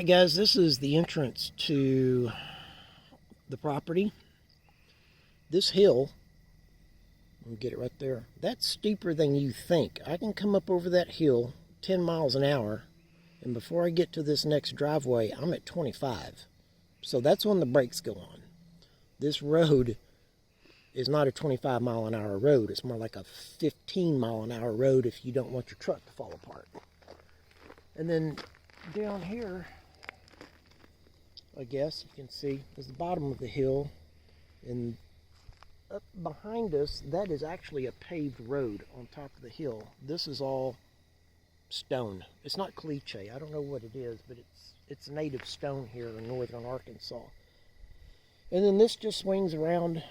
Alright guys, this is the entrance to the property. This hill, let me get it right there, that's steeper than you think. I can come up over that hill 10 miles an hour, and before I get to this next driveway, I'm at 25. So that's when the brakes go on. This road is not a 25 mile an hour road. It's more like a 15 mile an hour road if you don't want your truck to fall apart. And then down here, I guess you can see, is the bottom of the hill, and up behind us, that is actually a paved road on top of the hill. This is all stone. It's not cliche. I don't know what it is, but it's native stone here in northern Arkansas. And then this just swings around,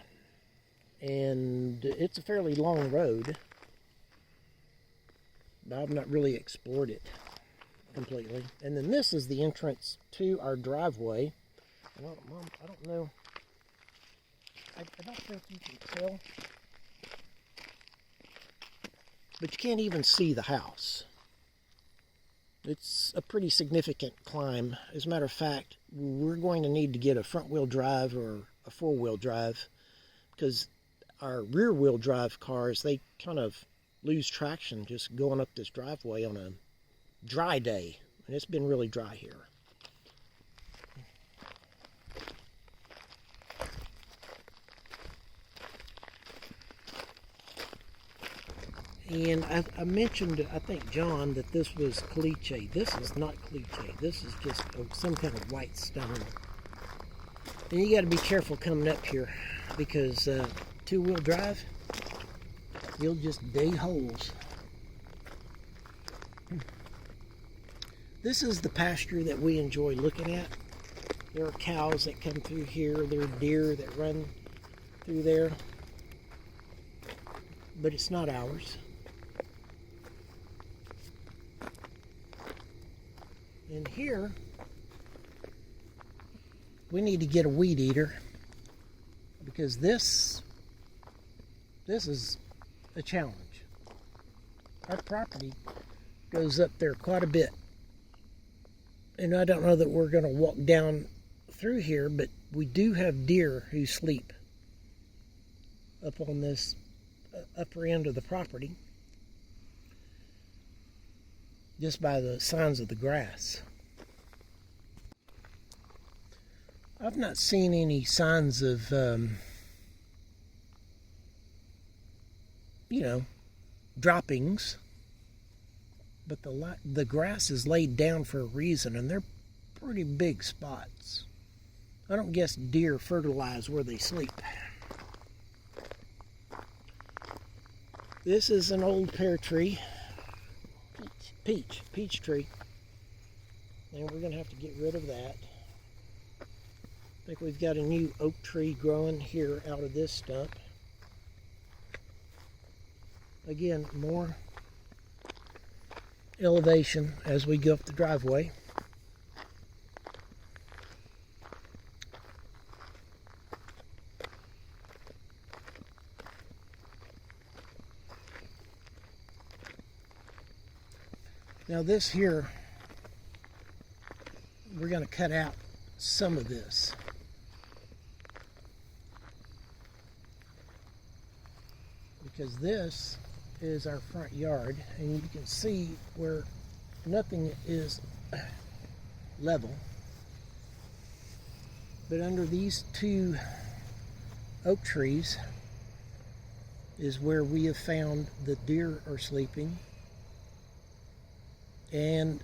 and it's a fairly long road, but I've not really explored it completely. And then this is the entrance to our driveway. And I don't know. I don't think you can tell, but you can't even see the house. It's a pretty significant climb. As a matter of fact, we're going to need to get a front-wheel drive or a four-wheel drive, because our rear-wheel drive cars, they kind of lose traction just going up this driveway on a dry day, and it's been really dry here. And I mentioned, I think, John, that this was cliche. This is not cliche. This is just some kind of white stone. And you got to be careful coming up here, because two-wheel drive, you'll just dig holes. This is the pasture that we enjoy looking at. There are cows that come through here. There are deer that run through there. But it's not ours. And here, we need to get a weed eater, because this is a challenge. Our property goes up there quite a bit. And I don't know that we're going to walk down through here, but we do have deer who sleep up on this upper end of the property, just by the signs of the grass. I've not seen any signs of, droppings, but the grass is laid down for a reason, and they're pretty big spots. I don't guess deer fertilize where they sleep. This is an old pear tree. Peach tree. And we're going to have to get rid of that. I think we've got a new oak tree growing here out of this stump. Again, more elevation as we go up the driveway. Now this here, we're going to cut out some of this. Because this is our front yard, and you can see where nothing is level. But under these two oak trees is where we have found the deer are sleeping. And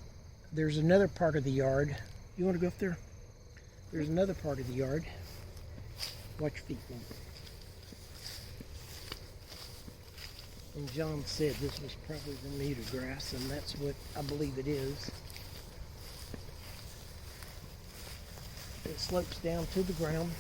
there's another part of the yard. You want to go up there? There's another part of the yard. Watch your feet. And John said this was probably Bermuda grass, and that's what I believe it is. It slopes down to the ground.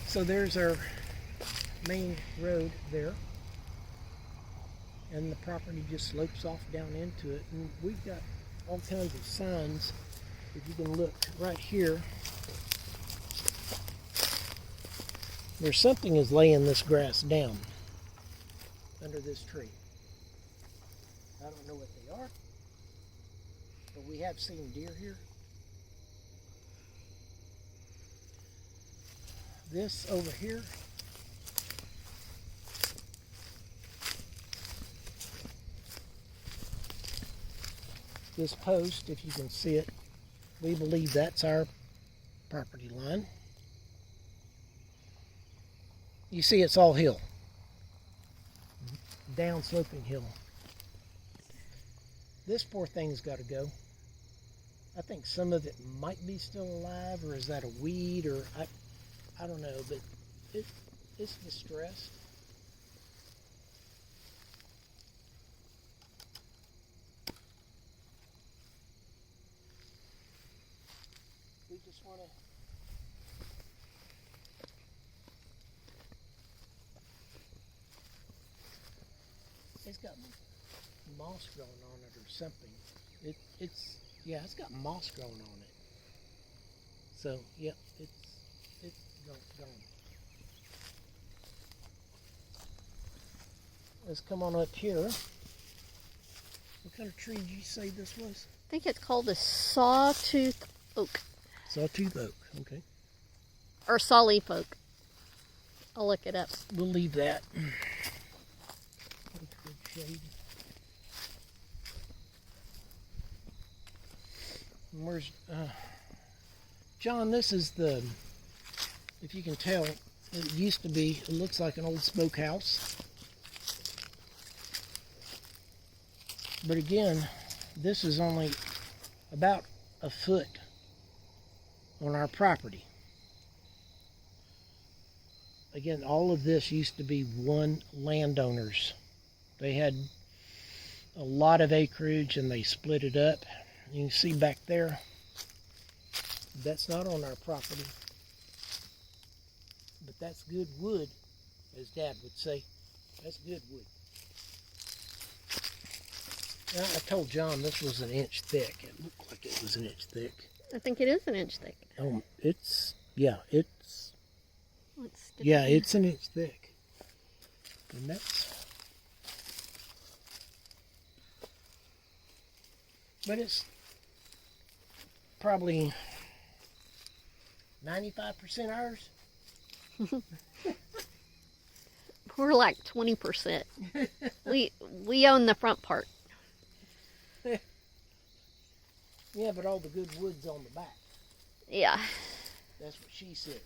So there's our main road there, and the property just slopes off down into it, and we've got all kinds of signs. If you can look right here, there's something is laying this grass down under this tree. I don't know what they are, but we have seen deer here. This over here, this post, if you can see it, we believe that's our property line. You see it's all hill, down sloping hill. This poor thing's got to go. I think some of it might be still alive, or is that a weed, or I don't know, but it's distressed. We just want to it's got moss growing on it or something. It's got moss growing on it. So yep, it's gone. Let's come on up here. What kind of tree did you say this was? I think it's called a sawtooth oak. Sawtooth oak, okay. Or sawleaf oak. I'll look it up. We'll leave that. That's good shade. And where's John? This is the, if you can tell, it used to be, it looks like an old smokehouse. But again, this is only about a foot on our property. Again, all of this used to be one landowner's. They had a lot of acreage and they split it up. You can see back there, that's not on our property. But that's good wood, as Dad would say. That's good wood. Now, I told John this was an inch thick. It looked like it was an inch thick. I think it is an inch thick. Oh, it's an inch thick. And but it's probably 95% ours. We're like 20%. We own the front part. Yeah, but all the good wood's on the back. Yeah. That's what she said.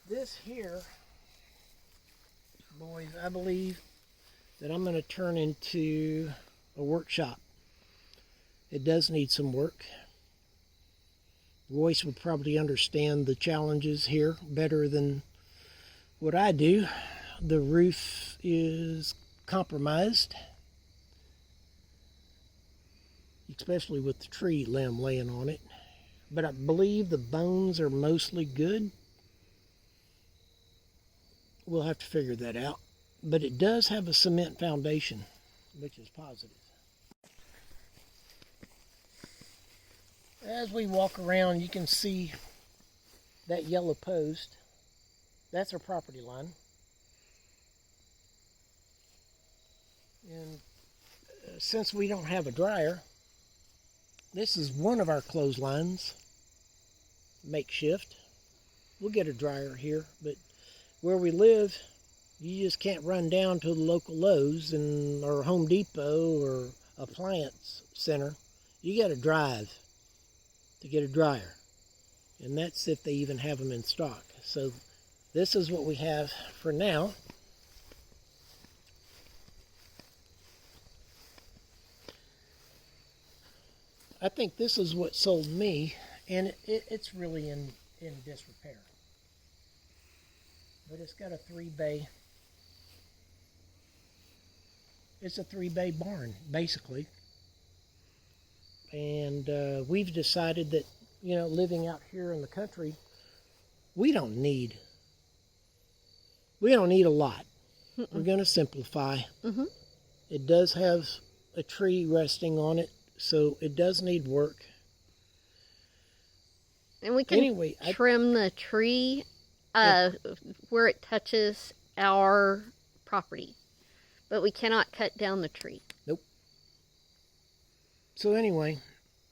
This here, boys, I believe that I'm going to turn into a workshop. It does need some work. Royce would probably understand the challenges here better than what I do. The roof is compromised, especially with the tree limb laying on it. But I believe the bones are mostly good. We'll have to figure that out. But it does have a cement foundation, which is positive. As we walk around, you can see that yellow post. That's our property line. And since we don't have a dryer, this is one of our clotheslines, makeshift. We'll get a dryer here, but where we live, you just can't run down to the local Lowe's or Home Depot or appliance center. You got to drive to get a dryer, and that's if they even have them in stock. So this is what we have for now. I think this is what sold me, and it's really in disrepair. But it's got a 3-bay. It's a 3-bay barn, basically. And we've decided that, living out here in the country, we don't need a lot. We're going to simplify. Mm-hmm. It does have a tree resting on it, so it does need work. And we can Anyway, trim the tree where it touches our property, but we cannot cut down the tree. Nope. So anyway,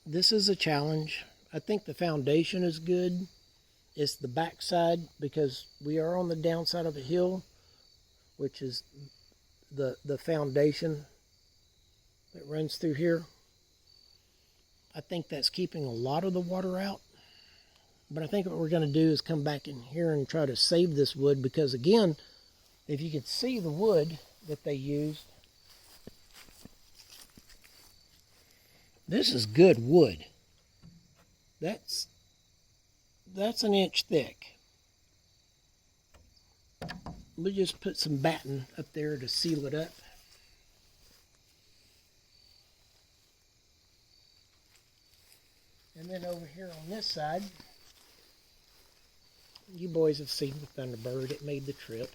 this is a challenge. I think the foundation is good. It's the backside, because we are on the downside of a hill, which is the foundation that runs through here. I think that's keeping a lot of the water out. But I think what we're going to do is come back in here and try to save this wood, because again, if you could see the wood that they used, this is good wood. That's an inch thick. We'll just put some batten up there to seal it up. And then over here on this side, you boys have seen the Thunderbird. It made the trip.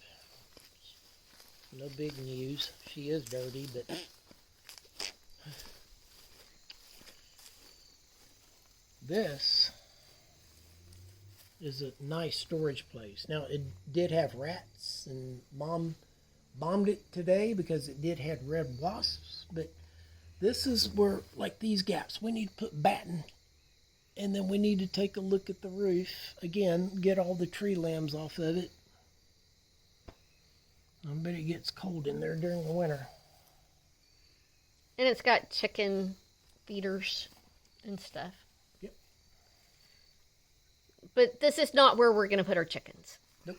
No big news. She is dirty, but this is a nice storage place. Now, it did have rats, and Mom bombed it today because it did have red wasps, but this is where, like these gaps, we need to put batten. And then we need to take a look at the roof. Again, get all the tree limbs off of it. I bet it gets cold in there during the winter. And it's got chicken feeders and stuff. Yep. But this is not where we're going to put our chickens. Nope.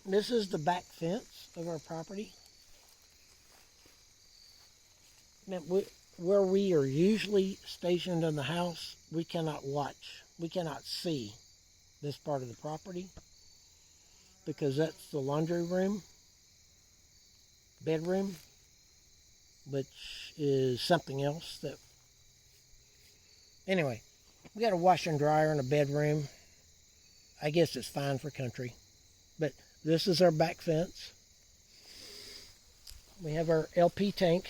This is the back fence of our property. Now, where we are usually stationed in the house, we cannot watch. We cannot see this part of the property, because that's the laundry room, bedroom, which is something else that... Anyway, we got a washer and dryer in a bedroom. I guess it's fine for country. But this is our back fence. We have our LP tank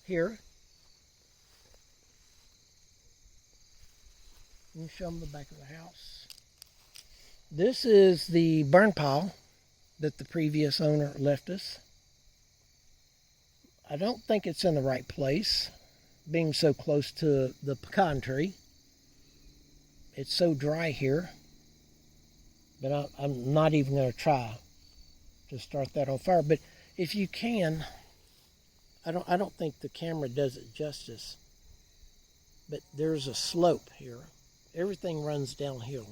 here. Let me show them the back of the house. This is the burn pile that the previous owner left us. I don't think it's in the right place, being so close to the pecan tree. It's so dry here, but I'm not even going to try to start that on fire. But if you can, I don't think the camera does it justice, but there's a slope here. Everything runs downhill.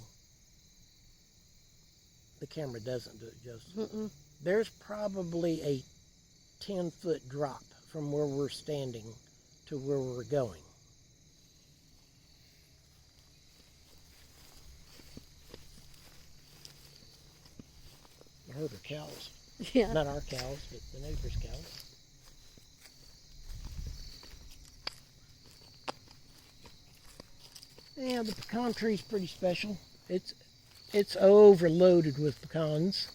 The camera doesn't do it justice. Mm-mm. There's probably a 10-foot drop from where we're standing to where we're going. I heard our cows. Yeah. Not our cows, but the neighbor's cows. Yeah, the pecan tree's pretty special. It's overloaded with pecans.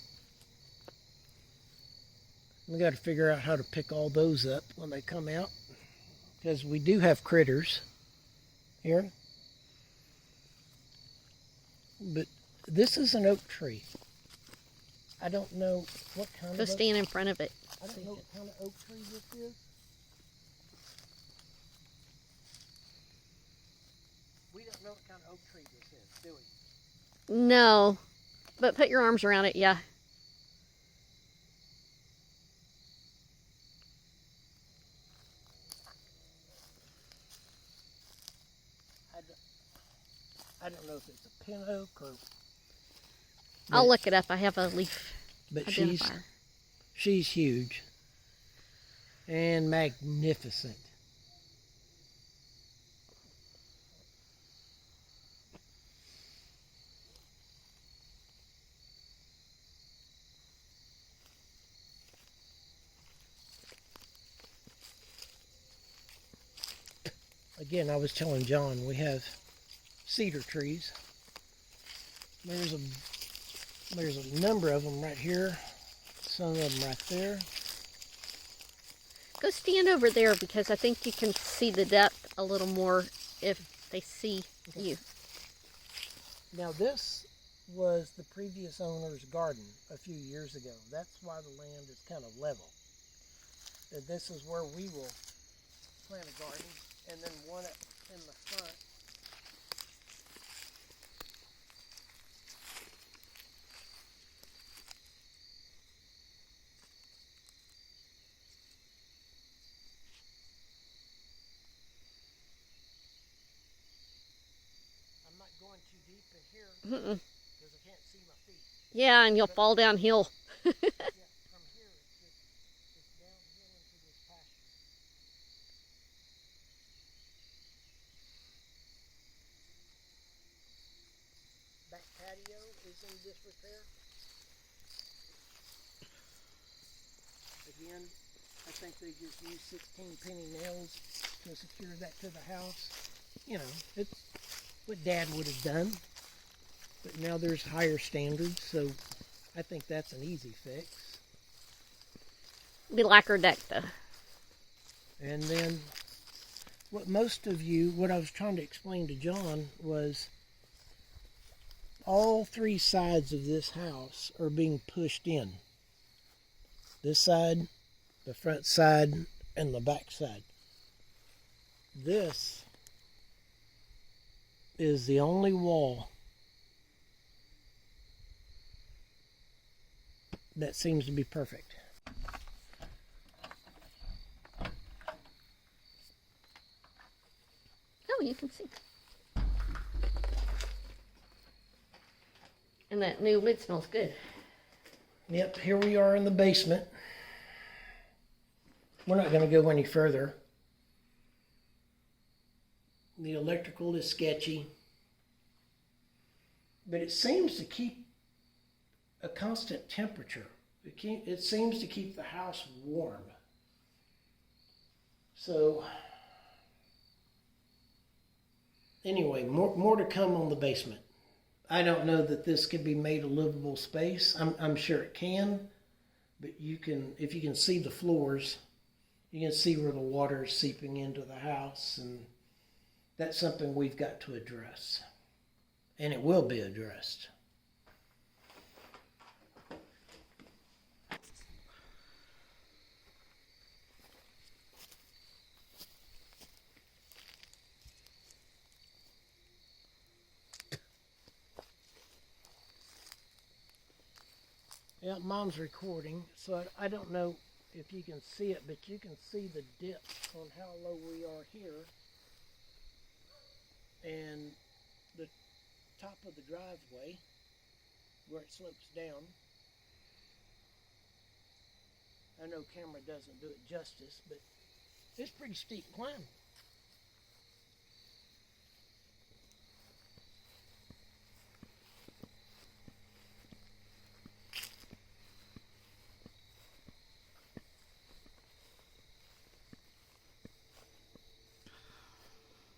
We got to figure out how to pick all those up when they come out, because we do have critters here. But this is an oak tree. I don't know what kind Go of stand in front of it. I don't know what kind of oak tree this is. We don't know what kind of oak tree this is, do we? No, but put your arms around it, yeah. I don't know if it's a pin oak or... I'll look it up. I have a leaf But identifier. she's huge and magnificent. Again, I was telling John, we have cedar trees. There's a number of them right here. Some of them right there. Go stand over there because I think you can see the depth a little more if they see you. Now this was the previous owner's garden a few years ago. That's why the land is kind of level. And this is where we will plant a garden, and then one in the front. I'm not going too deep in here because I can't see my feet. Yeah, and you'll fall downhill. Yeah, from here it's downhill into this pasture. Back patio is in disrepair. Again, I think they just used 16-penny nails to secure that to the house. You know, it's what Dad would have done. But now there's higher standards, so I think that's an easy fix. Be Lacquer Deck though. And then what I was trying to explain to John was all three sides of this house are being pushed in. This side, the front side, and the back side. This is the only wall that seems to be perfect. Oh, you can see. And that new wood smells good. Yep, here we are in the basement. We're not going to go any further. The electrical is sketchy, but it seems to keep a constant temperature. It seems to keep the house warm. So, anyway, more to come on the basement. I don't know that this could be made a livable space. I'm sure it can, but if you can see the floors, you can see where the water is seeping into the house, and that's something we've got to address. And it will be addressed. Yeah, Mom's recording, so I don't know if you can see it, but you can see the dip on how low we are here. And the top of the driveway, where it slopes down. I know camera doesn't do it justice, but it's pretty steep climb.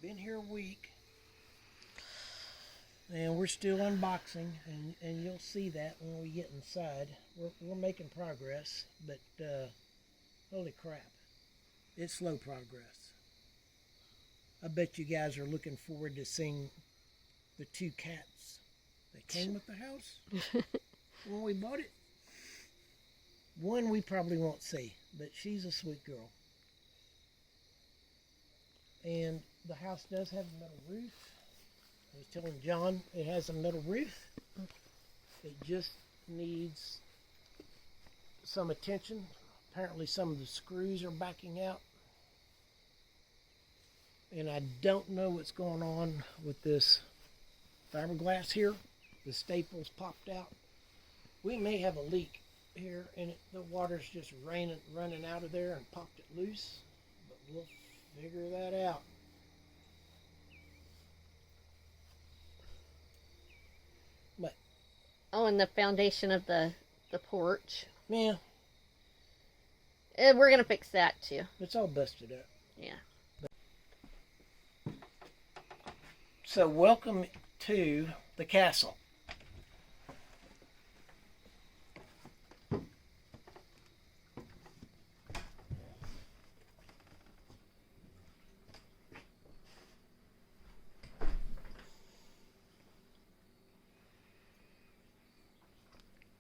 Been here a week, and we're still unboxing, and you'll see that when we get inside. We're making progress, but holy crap, it's slow progress. I bet you guys are looking forward to seeing the 2 cats that came with the house when we bought it. One we probably won't see, but she's a sweet girl. And the house does have a metal roof. I was telling John it has a metal roof. It just needs some attention. Apparently some of the screws are backing out. And I don't know what's going on with this fiberglass here. The staples popped out. We may have a leak here, and the water's just running out of there and popped it loose. But we'll figure that out. But Oh, and the foundation of the porch. yeah, We're going to fix that too. it's all busted up. Yeah. So welcome to the castle.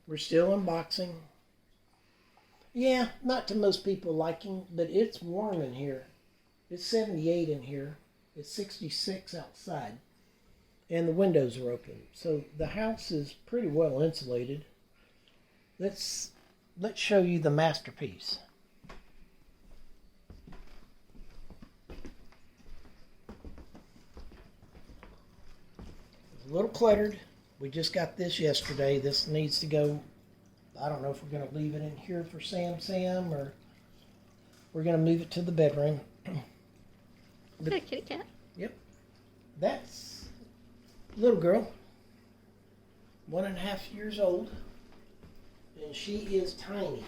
We're still unboxing. Yeah, not to most people liking, but it's warm in here. It's 78 in here. It's 66 outside. And the windows are open. So the house is pretty well insulated. Let's show you the masterpiece. It's a little cluttered. We just got this yesterday. This needs to go. I don't know if we're going to leave it in here for Sam or we're going to move it to the bedroom. Is that a kitty cat? Yep. That's a little girl, 1.5 years old, and she is tiny.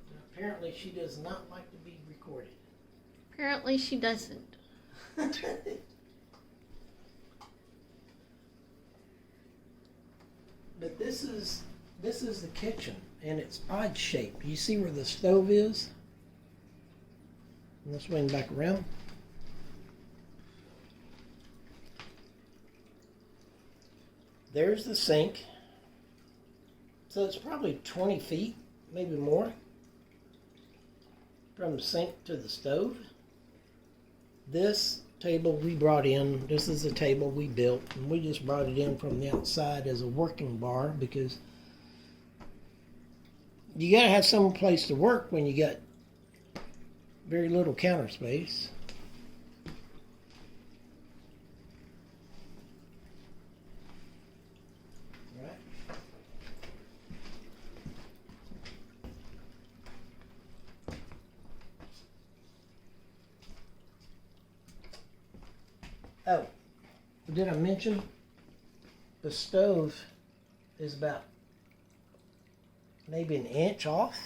And apparently she does not like to be recorded. Apparently she doesn't. But this is the kitchen, and it's odd shaped. You see where the stove is? Let's swing back around. There's the sink. So it's probably 20 feet, maybe more, from the sink to the stove. This table we brought in, this is a table we built, and we just brought it in from the outside as a working bar because you gotta have some place to work when you got very little counter space. All right. Oh, did I mention the stove is about maybe an inch off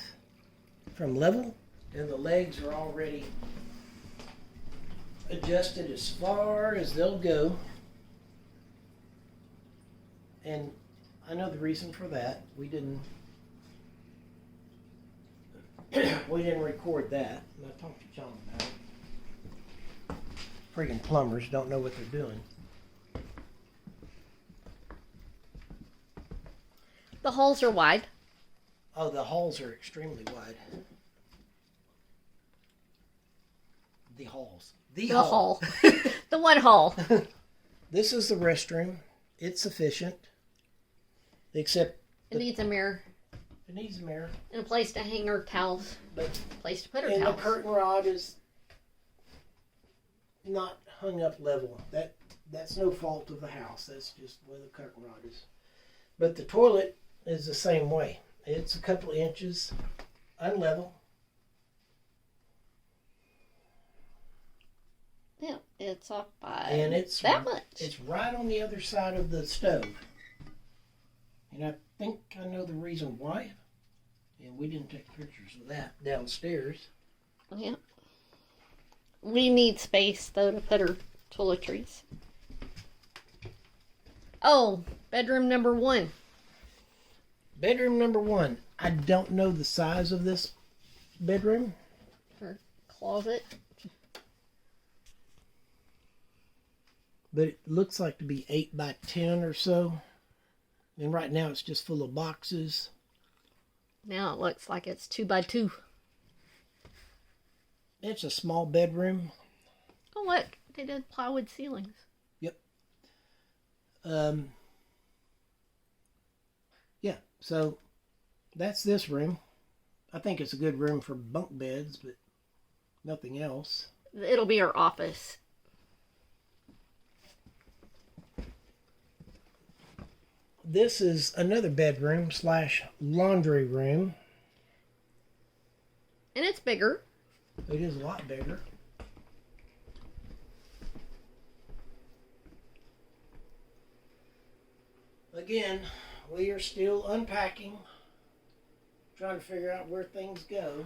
from level, and the legs are already adjusted as far as they'll go. And I know the reason for that. We didn't record that. And I talked to John about it. Friggin' plumbers don't know what they're doing. The halls are wide. Oh, the halls are extremely wide. The halls. The hall. The one hall. This is the restroom. It's sufficient. Except It needs a mirror. It needs a mirror. And a place to hang her towels. But A place to put her and towels. the curtain rod is not hung up level. That's no fault of the house. That's just where the curtain rod is. But the toilet is the same way. It's a couple of inches unlevel. Yeah, it's off by And it's that much. It's right on the other side of the stove. And I think I know the reason why. And we didn't take pictures of that downstairs. Yeah. We need space, though, to put her toiletries. Oh, bedroom number 1. Bedroom number 1. I don't know the size of this bedroom. Her closet. But it looks like to be 8 by 10 or so. And right now it's just full of boxes. Now it looks like it's 2 by 2. It's a small bedroom. Oh, look. They did plywood ceilings. Yep. Yeah, so that's this room. I think it's a good room for bunk beds, but nothing else. It'll be our office. This is another bedroom / laundry room. And it's bigger. It is a lot bigger. Again, we are still unpacking, trying to figure out where things go.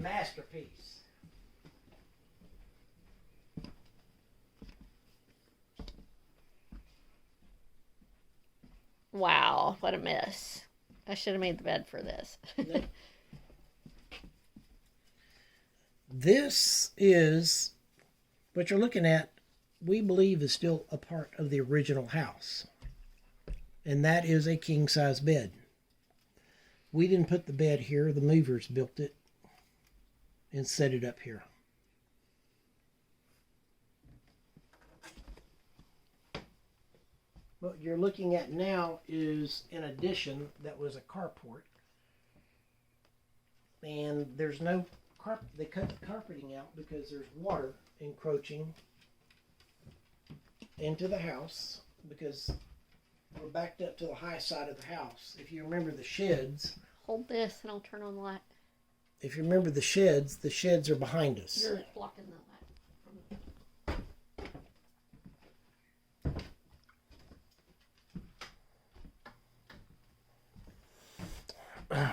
masterpiece. Wow, what a mess. I should have made the bed for this. This is what you're looking at, we believe is still a part of the original house. And that is a king-size bed. We didn't put the bed here. The movers built it and set it up here. What you're looking at now is an addition that was a carport. And there's no carpet. They cut the carpeting out because there's water encroaching into the house because we're backed up to the high side of the house. If you remember the sheds. Hold this and I'll turn on the light. If you remember the sheds are behind us. You're blocking the light.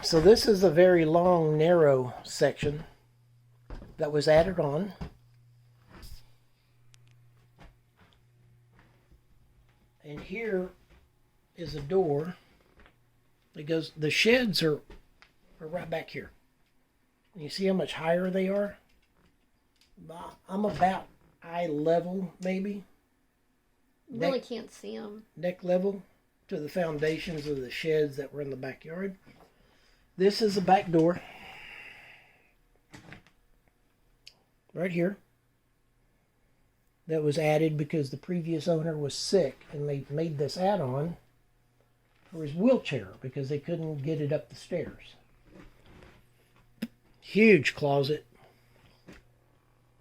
So this is a very long, narrow section that was added on. And here is a door that goes, the sheds are right back here. You see how much higher they are? I'm about eye level, maybe. Really can't see them. Neck level to the foundations of the sheds that were in the backyard. This is a back door. Right here. That was added because the previous owner was sick and they made this add-on for his wheelchair because they couldn't get it up the stairs. Huge closet.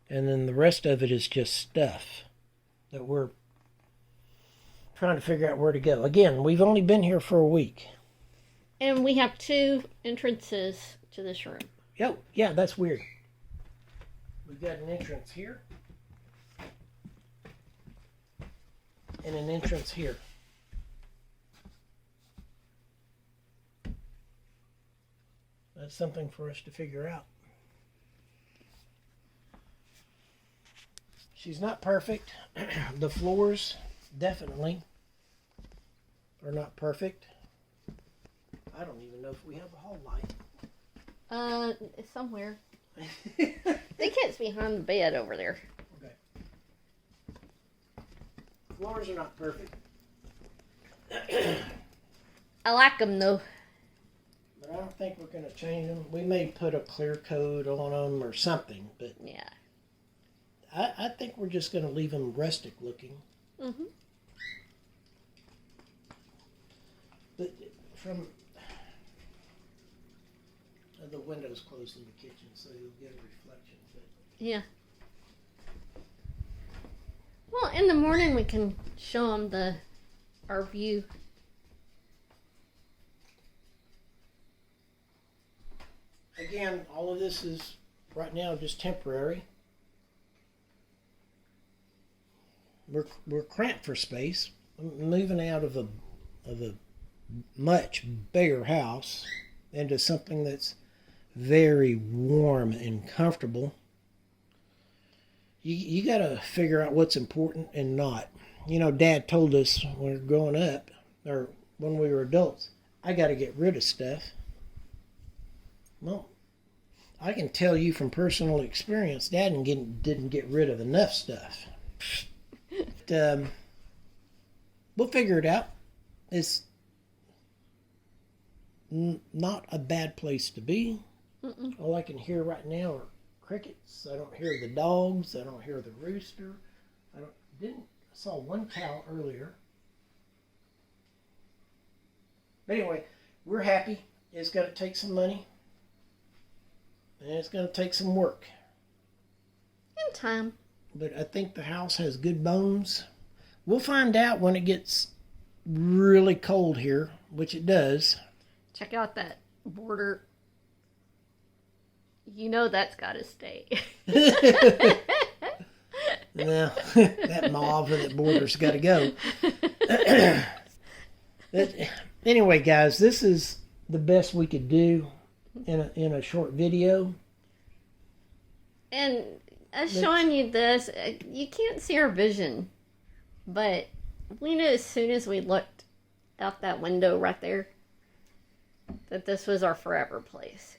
And then the rest of it is just stuff that we're trying to figure out where to go. Again, we've only been here for a week. And we have 2 entrances to this room. Yo, yeah, that's weird. We've got an entrance here. And an entrance here. That's something for us to figure out. She's not perfect. The floors definitely are not perfect. I don't even know if we have a hall light. Somewhere. I think it's behind the bed over there. Okay. Floors are not perfect. I like them though. But I don't think we're going to change them. We may put a clear coat on them or something, but yeah, I think we're just going to leave them rustic looking. Mm-hmm. But from the windows closed in the kitchen, so you'll get a reflection. But yeah. Well, in the morning we can show them our view. again, all of this is right now just temporary. We're cramped for space. I'm moving out of a much bigger house into something that's very warm and comfortable. You got to figure out what's important and not. You know, Dad told us when we were growing up, or when we were adults, I got to get rid of stuff. Well, I can tell you from personal experience, Dad didn't get rid of enough stuff. But, we'll figure it out. It's not a bad place to be. Mm-mm. All I can hear right now are crickets. I don't hear the dogs. I don't hear the rooster. I saw one cow earlier. But anyway, we're happy. It's going to take some money. And it's going to take some work. In time. But I think the house has good bones. We'll find out when it gets really cold here, which it does. Check out that border. You know that's got to stay. No, that mauve and that border's got to go. But anyway, guys, this is the best we could do in a short video. And us showing you this, you can't see our vision, but we knew as soon as we looked out that window right there that this was our forever place.